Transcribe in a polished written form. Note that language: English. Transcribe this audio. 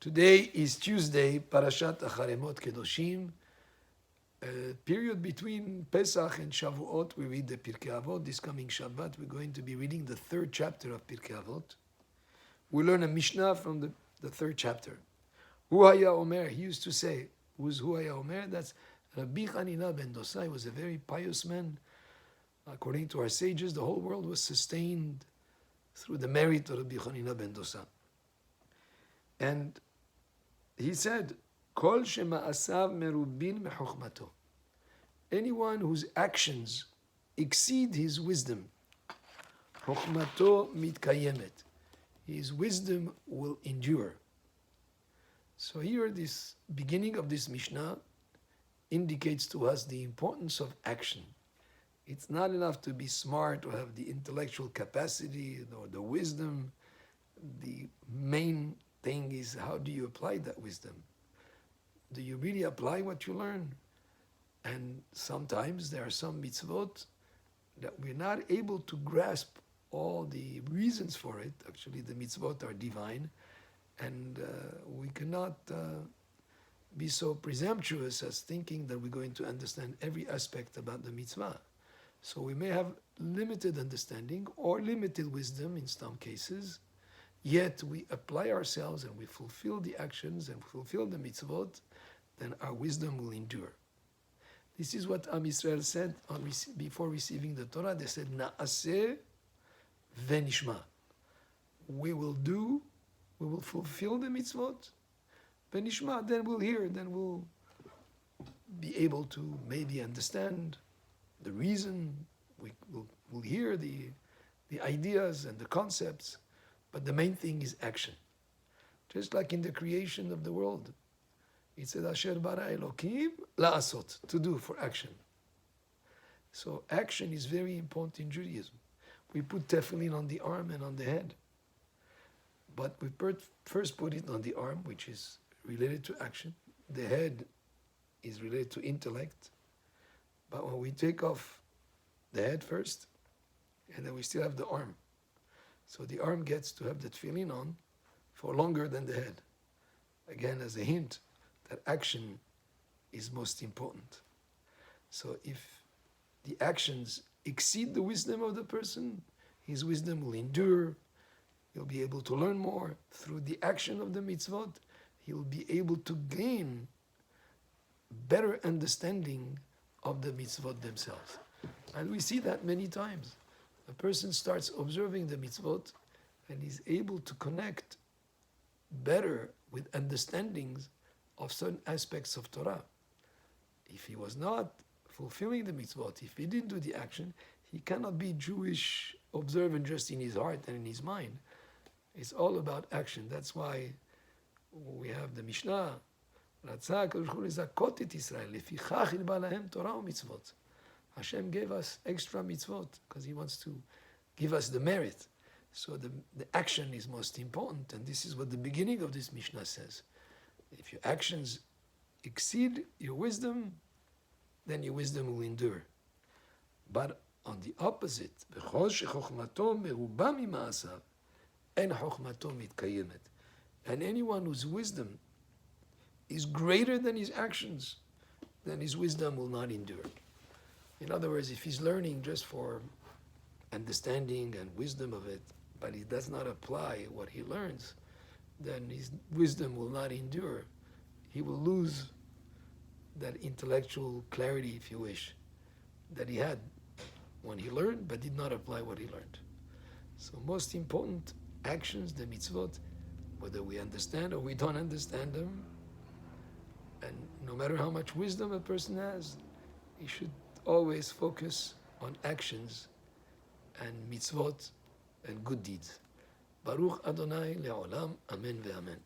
Today is Tuesday, Parashat Acharei Kedoshim. Period between Pesach and Shavuot, we read the Pirkei Avot. This coming Shabbat, we're going to be reading the third chapter of Pirkei Avot. We learn a Mishnah from the third chapter. Hu haya omer, he used to say, who's Hu haya omer? That's Rabbi ben Dosai, was a very pious man. According to our sages, the whole world was sustained through the merit of Rabbi ben Dosai. And he said, Kol shema'asav merubin mechokhmato. Anyone whose actions exceed his wisdom, chokhmato mitkayemet. His wisdom will endure. So here, this beginning of this Mishnah indicates to us the importance of action. It's not enough to be smart or have the intellectual capacity or the wisdom. The main thing is, how do you apply that wisdom? Do you really apply what you learn? And sometimes there are some mitzvot that we're not able to grasp all the reasons for it. Actually, the mitzvot are divine, and we cannot be so presumptuous as thinking that we're going to understand every aspect about the mitzvah. So we may have limited understanding or limited wisdom in some cases, yet we apply ourselves and we fulfill the actions and fulfill the mitzvot, then our wisdom will endure. This is what Am Yisrael said before receiving the Torah. They said, Na'aseh v'nishma. We will fulfill the mitzvot, v'nishma, then we'll hear, then we'll be able to maybe understand the reason, we'll hear the ideas and the concepts, but the main thing is action. Just like in the creation of the world, it said, Asher bara Elokim la'asot, to do, for action. So action is very important in Judaism. We put tefillin on the arm and on the head, but we first put it on the arm, which is related to action. The head is related to intellect. But when we take off the head first, and then we still have the arm. So the arm gets to have the tefillin on for longer than the head. Again, as a hint that action is most important. So if the actions exceed the wisdom of the person, his wisdom will endure. He'll be able to learn more. Through the action of the mitzvot, he'll be able to gain better understanding of the mitzvot themselves. And we see that many times. A person starts observing the mitzvot and is able to connect better with understandings of certain aspects of Torah. If he was not fulfilling the mitzvot, if he didn't do the action, he cannot be Jewish observant just in his heart and in his mind. It's all about action. That's why we have the Mishnah, Hashem gave us extra mitzvot because He wants to give us the merit. So the action is most important, and this is what the beginning of this Mishnah says. If your actions exceed your wisdom, then your wisdom will endure. But on the opposite, and anyone whose wisdom is greater than his actions, then his wisdom will not endure. In other words, if he's learning just for understanding and wisdom of it, but he does not apply what he learns, then his wisdom will not endure. He will lose that intellectual clarity, if you wish, that he had when he learned, but did not apply what he learned. So most important actions, the mitzvot, whether we understand or we don't understand them, and no matter how much wisdom a person has, he should always focus on actions and mitzvot and good deeds. Baruch Adonai le'olam, amen ve'amen.